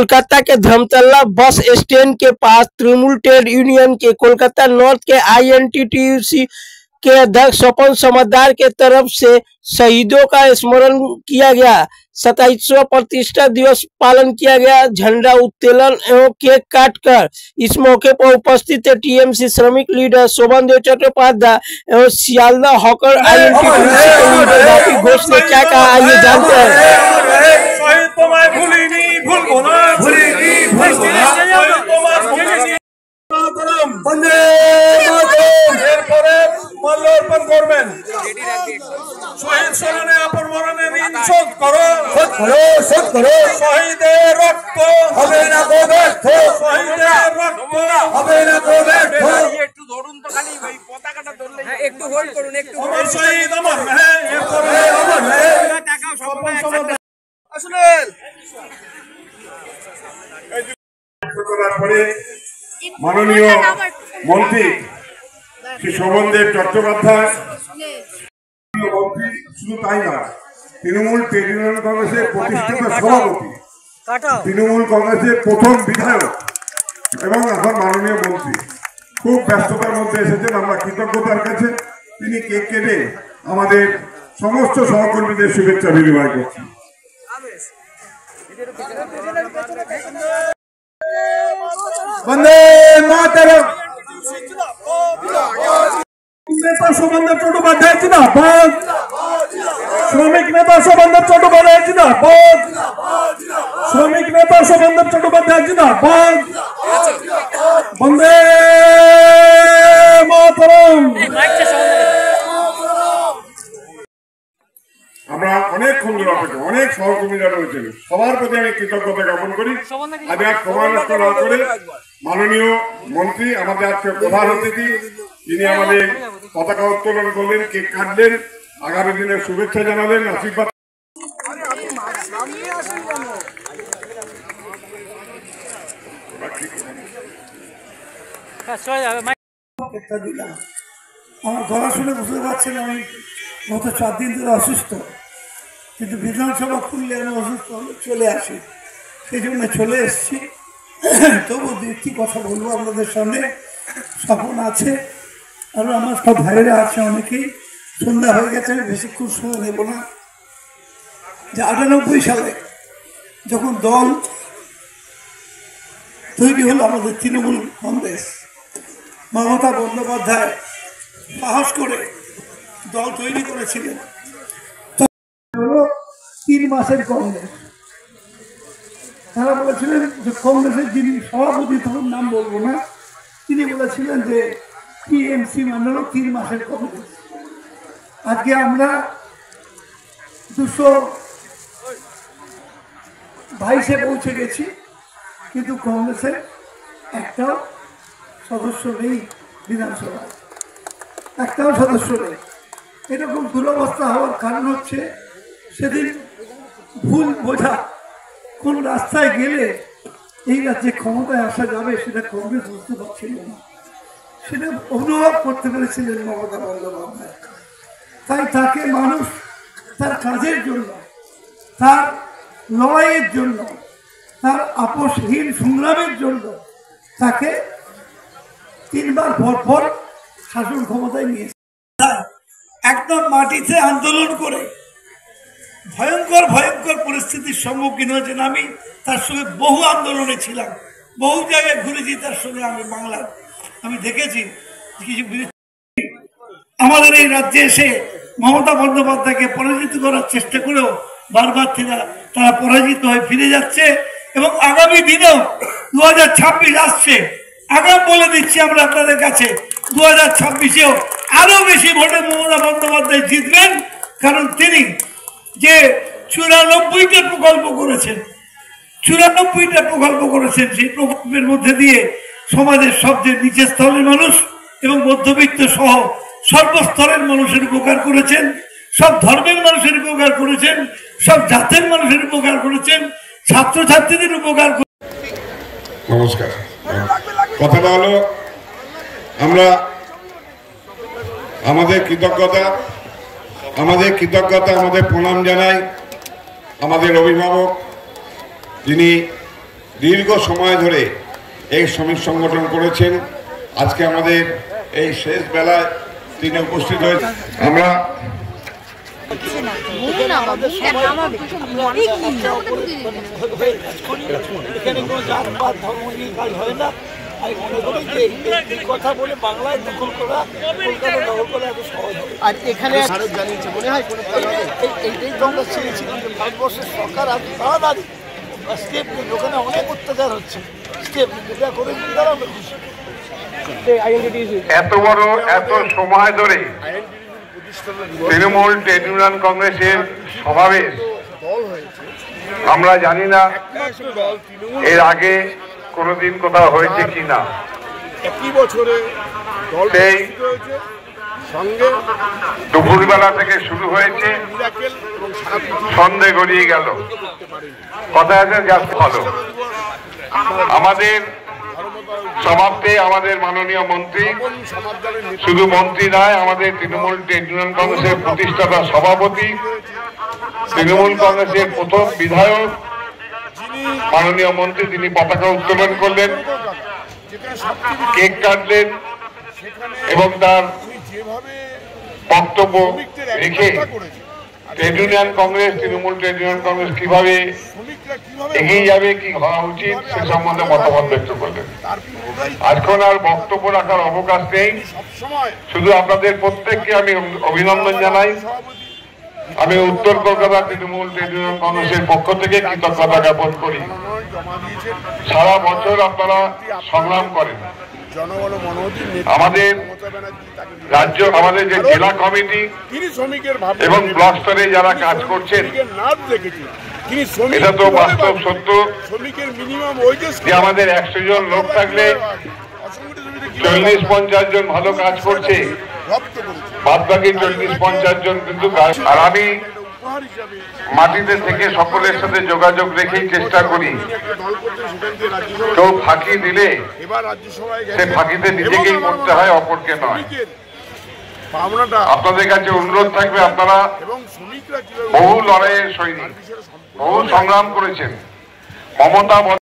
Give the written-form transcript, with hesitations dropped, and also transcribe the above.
कोलकाता के Dharmatala bus stand के पास Trinamool trade union के कोलकाता नॉर्थ के INTTUC के अध्यक्ष स्वपन समझदार के तरफ से शहीदों का स्मरण किया गया। 27वां प्रतिष्ठा दिवस पालन किया गया। झंडा उत्तोलन एवं केक काटकर इस मौके पर उपस्थित TMC श्रमिक लीडर शोभनदेव चट्टोपाध्याय एवं सियालदा हॉकर INTTUC के लीडर रॉकी घोष ने क्या कहा, आइए जानते हैं। মাল্যর্পণ করবেন। শহীদ স্মরণে আপন মরণের ঋণ শোধ করো, শোধ করো। শহীদের রক্ত হবে না গো ব্যর্থ, শহীদের রক্ত হবে না গো ব্যর্থ। একটু ধরুন তো খালি ভাই, পতাকাটা ধরলে একটু হোল্ড করুন, একটু অমর শহীদ অমর রহে, অমর রহে। টাকা সবাই একসাথে আসুন। মাননীয় মন্ত্রী শ্রী শোভনদেব চট্টোপাধ্যায় মন্ত্রী, শুধু তাই না, তৃণমূল ট্রেড ইউনিয়ন কংগ্রেসের প্রতিষ্ঠিত সভাপতি, তৃণমূল কংগ্রেসের প্রথম বিধায়ক এবং এখন মাননীয় মন্ত্রী খুব ব্যস্ততার মধ্যে এসেছেন। আমরা কৃতজ্ঞতার কাছে তিনি কেক কেটে আমাদের সমস্ত সহকর্মীদের শুভেচ্ছা বিনিময় করছি। বন্দে মাতরম। নেতা শোভনদেব চট্টোপাধ্যায় জিন্দাবাদ, শ্রমিক নেতা শোভনদেব চট্টোপাধ্যায় জিন্দাবাদ, শ্রমিক নেতা শোভনদেব চট্টোপাধ্যায় জিন্দাবাদ, বন্দে মাতরম। আমরা অনেকক্ষণ ধরে অপেক্ষা, অনেক সহকর্মীরা রয়েছেন, সবার প্রতি আমি কৃতজ্ঞতা জ্ঞাপন করি। আমি আর সময় নষ্ট না করে মাননীয় মন্ত্রী, আমাদের আজকে প্রধান অতিথি, তিনি আমাদের পতাকা উত্তোলন করলেন, কেক কাটলেন, আগামী দিনের শুভেচ্ছা জানালেন, আশীর্বাদ। আমার গলা শুনে বুঝতে পারছেন আমি গত 4 দিন ধরে অসুস্থ, কিন্তু বিধানসভা খুললে আমি অসুস্থ চলে আসি, সেই জন্য চলে এসেছি। তবু একটি কথা বলবো আপনাদের সামনে, স্বপন আছে আর আমার সব ভাইয়েরা আছে, অনেকেই। সন্ধ্যা হয়ে গেছে, আমি বেশিক্ষণ সময় নেব না। যে 98 সালে যখন দল তৈরি হলো আমাদের তৃণমূল কংগ্রেস, মমতা বন্দ্যোপাধ্যায় সাহস করে দল তৈরি করেছিলেন। 3 মাসের কংগ্রেস। তারা বলেছিলেন যে কংগ্রেসের যিনি সভাপতি, তখন নাম বলবো না, তিনি বলেছিলেন যে TMC মানে 3 মাসের কংগ্রেস। আজকে আমরা 222-এ পৌঁছে গেছি, কিন্তু কংগ্রেসের একটাও সদস্য নেই, বিধানসভায় একটাও সদস্য নেই। এরকম দুরবস্থা হওয়ার কারণ হচ্ছে সেদিন ভুল বোঝা, কোন রাস্তায় গেলে এই রাজ্যে ক্ষমতায় আসা যাবে সেটা কংগ্রেস বুঝতে পারছিল না, সেটা অনুভব করতে পেরেছিলেন মমতা বন্দ্যোপাধ্যায়। তাই তাকে মানুষ তার কাজের জন্য, তার লড়াইয়ের জন্য, তার আপোষহীন সংগ্রামের জন্য তাকে 3 বার পর শাসন ক্ষমতায় নিয়েছে। একদম মাটিতে আন্দোলন করে ভয়ঙ্কর ভয়ঙ্কর পরিস্থিতির সম্মুখীন হয়েছেন। আমি তার সঙ্গে বহু আন্দোলনে ছিলাম, বহু জায়গায় ঘুরেছি তার সঙ্গে। আমি বাংলার আমি দেখেছি কিছু আমাদের এই রাজ্যে এসে মমতা বন্দ্যোপাধ্যায়কে পরাজিত করার চেষ্টা করেও বারবার তারা পরাজিত হয়ে ফিরে যাচ্ছে। এবং আগামী দিনেও 2026 আসছে, আগাম বলে দিচ্ছি আমরা আপনাদের কাছে, 2026-এও আরো বেশি ভোটে মমতা বন্দ্যোপাধ্যায় জিতবেন। কারণ তিনি যে 94টা প্রকল্প করেছেন, 94টা প্রকল্প করেছেন, সেই প্রকল্পের মধ্যে দিয়ে সমাজের সবচেয়ে নিচের স্তরের মানুষ এবং মধ্যবিত্ত সহ সর্বস্তরের মানুষের উপকার করেছেন, সব ধর্মের মানুষের উপকার করেছেন, সব জাতের মানুষের উপকার করেছেন, ছাত্রছাত্রীদের উপকার। নমস্কার। কথাটা হলো, আমরা আমাদের কৃতজ্ঞতা আমাদের প্রণাম জানাই আমাদের অভিভাবক, যিনি দীর্ঘ সময় ধরে এই শ্রমিক সংগঠন করেছেন। আজকে আমাদের এই শেষ বেলায় তিনি উপস্থিত হয়েছেন। আমরা এখানে কোনো জাতপাত ধর্ম নিয়ে কাজ হয় না। আমি মনে করি যে এই কথা বলে বাংলায় দখল করা, কলকাতা দখল করা এত সহজ হবে। আর এখানে জানিয়েছে মনে হয় এইটাই তো আমরা চেয়েছিলাম যে ভারতবর্ষের সরকার আজ তাড়াতাড়ি স্টেপ নিন, ওখানে অনেক অত্যাচার হচ্ছে, স্টেপ নিন, এটা করে তারা আমরা খুশি। এত বড় এত সময় ধরে তৃণমূল ট্রেড ইউনিয়ন কংগ্রেসের সমাবেশ আমরা জানি না এর আগে কোনোদিন কোথাও হয়েছে কিনা। একই বছরে সেই দুপুরবেলা থেকে শুরু হয়েছে, সন্ধে গড়িয়ে গেল, কথা আছে জাস্ট ভালো। আমাদের সমাপ্তে আমাদের মাননীয় মন্ত্রী, শুধু মন্ত্রী নয়, আমাদের তৃণমূল ট্রেড ইউনিয়ন কংগ্রেসের প্রতিষ্ঠাতা সভাপতি, তৃণমূল কংগ্রেসের প্রথম বিধায়ক মাননীয় মন্ত্রী, তিনি পতাকা উত্তোলন করলেন, কেক কাটলেন এবং তার বক্তব্য রেখে trade union Congress, Trinamool trade union Congress কিভাবে এগিয়ে যাবে, কি হওয়া উচিত সে সম্বন্ধে মতামত ব্যক্ত করলেন। আজকাল আর বক্তব্য রাখার অবকাশ নেই, শুধু আপনাদের প্রত্যেককে আমি অভিনন্দন জানাই। আমি উত্তর কলকাতা তৃণমূল ট্রেড ইউনিয়ন কংগ্রেসের পক্ষ থেকে কৃতজ্ঞতা জ্ঞাপন করি। সারা বছর আপনারা সংগ্রাম করেন। আমাদের রাজ্য, আমাদের যে জেলা কমিটি এবং ব্লক স্তরে যারা কাজ করছেন, এটা তো বাস্তব সত্য যে আমাদের 100 জন লোক থাকলে 40-50 জন ভালো কাজ করছে, বাদ বাকি 40-50 জন কিন্তু। আর আমি মাটিতে থেকে সকলের সাথে যোগাযোগ রেখেই চেষ্টা করি, কেউ ফাঁকি দিলে সে ফাঁকিতে নিজেকেই করতে হয়, অপরকে নয়। আপনাদের কাছে অনুরোধ থাকবে, আপনারা বহু লড়াইয়ের সৈনিক, বহু সংগ্রাম করেছেন, মমতা